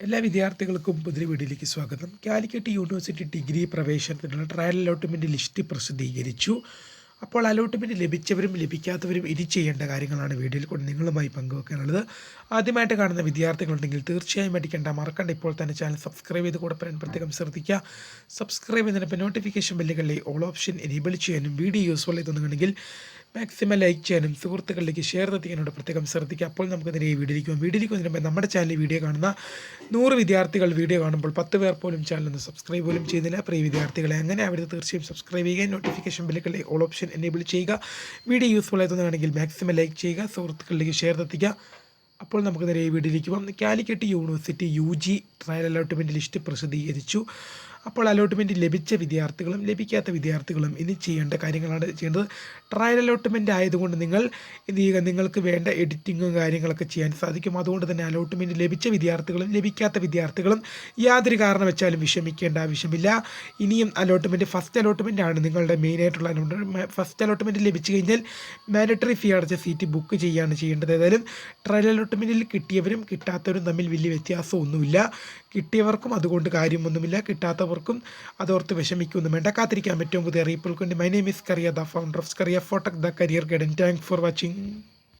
എല്ലാ വിദ്യാർത്ഥികൾക്കും പുതിയ വീഡിയോയിലേക്ക് സ്വാഗതം. കാലിക്കറ്റ് യൂണിവേഴ്സിറ്റി ഡിഗ്രി പ്രവേശനത്തിനുള്ള ട്രയൽ അലോട്ട്മെൻറ്റ് ലിസ്റ്റ് പ്രസിദ്ധീകരിച്ചു. അപ്പോൾ അലോട്ട്മെൻറ്റ് ലഭിച്ചവരും ലഭിക്കാത്തവരും ഇനി ചെയ്യേണ്ട കാര്യങ്ങളാണ് വീഡിയോയിൽ കൊണ്ട് നിങ്ങളുമായി പങ്കുവെക്കാനുള്ളത്. ആദ്യമായിട്ട് കാണുന്ന വിദ്യാർത്ഥികളുണ്ടെങ്കിൽ തീർച്ചയായും മറക്കണ്ട, ഇപ്പോൾ തന്നെ ചാനൽ സബ്സ്ക്രൈബ് ചെയ്ത് കൂടെ പറയാൻ പ്രത്യേകം ശ്രദ്ധിക്കുക. സബ്സ്ക്രൈബ് ചെയ്യുന്നതിനൊപ്പം നോട്ടിഫിക്കേഷൻ ബെല്ലുകളിലെ ഓൾ ഓപ്ഷൻ എനേബിൾ ചെയ്യാനും വീഡിയോ യൂസ്ഫുൾ ആയി തോന്നുകയാണെങ്കിൽ മാക്സിമം ലൈക്ക് ചെയ്യാനും സുഹൃത്തുക്കളിലേക്ക് ഷെയർ എത്തിക്കാനോട് പ്രത്യേകം ശ്രദ്ധിക്കുക. അപ്പോൾ നമുക്ക് ഇതിനെ വീഡിയോയിലേക്ക് വന്നതിന് നമ്മുടെ ചാനലിൽ വീഡിയോ കാണുന്ന 100 വിദ്യാർത്ഥികൾ വീഡിയോ കാണുമ്പോൾ 10 പേർ പോലും ചാനലൊന്ന് സബ്സ്ക്രൈബ് പോലും ചെയ്യുന്നില്ല. പ്രിയ വിദ്യാർത്ഥികളെ, അങ്ങനെ അവിടെ തീർച്ചയായും സബ്സ്ക്രൈബ് ചെയ്യുക, നോട്ടിഫിക്കേഷൻ ബെല്ലുകളിലെ ഓൾ ഓപ്ഷൻ എനേബിൾ ചെയ്യുക. വീഡിയോ യൂസ്ഫുൾ ആയി തോന്നുകയാണെങ്കിൽ മാക്സിമം ലൈക്ക് ചെയ്യുക, സുഹൃത്തുക്കളിലേക്ക് ഷെയർ എത്തിക്കുക. അപ്പോൾ നമുക്ക് നേരെ വീഡിയോയിലേക്ക് പോകാം. Calicut university UG trial allotment list പ്രസിദ്ധീകരിച്ചു. അപ്പോൾ അലോട്ട്മെൻറ്റ് ലഭിച്ച വിദ്യാർത്ഥികളും ലഭിക്കാത്ത വിദ്യാർത്ഥികളും ഇനി ചെയ്യേണ്ട കാര്യങ്ങളാണ് ചെയ്യേണ്ടത്. ട്രയൽ അലോട്ട്മെൻറ്റ് ആയതുകൊണ്ട് നിങ്ങൾ എന്ത് ചെയ്യുക, നിങ്ങൾക്ക് വേണ്ട എഡിറ്റിങ്ങും കാര്യങ്ങളൊക്കെ ചെയ്യാൻ സാധിക്കും. അതുകൊണ്ട് തന്നെ അലോട്ട്മെൻറ്റ് ലഭിച്ച വിദ്യാർത്ഥികളും ലഭിക്കാത്ത വിദ്യാർത്ഥികളും യാതൊരു കാരണം വെച്ചാലും വിഷമിക്കേണ്ട ആവശ്യമില്ല. ഇനിയും ഫസ്റ്റ് അലോട്ട്മെൻറ്റ് ആണ് നിങ്ങളുടെ മെയിനായിട്ടുള്ള അലോട്ട്മെൻറ്റ്. ഫസ്റ്റ് അലോട്ട്മെൻറ്റ് ലഭിച്ചു കഴിഞ്ഞാൽ മാൻഡറ്ററി ഫീ അടച്ച സീറ്റ് ബുക്ക് ചെയ്യുകയാണ് ചെയ്യേണ്ടത്. ഏതായാലും ട്രയൽ അലോട്ട്മെൻറ്റിൽ കിട്ടിയവരും കിട്ടാത്തവരും തമ്മിൽ വലിയ വ്യത്യാസമൊന്നുമില്ല. കിട്ടിയവർക്കും അതുകൊണ്ട് കാര്യമൊന്നുമില്ല, കിട്ടാത്തവർക്കും അതോർത്ത് വിഷമിക്കൊന്നും വേണ്ട. കാത്തിരിക്കാൻ ഏറ്റവും പുതിയ അറിയിപ്പുകൾക്ക് വേണ്ടി. My name is Kariya, the founder of Kariya ഫോട്ടക്, the career guidance. Thank for watching.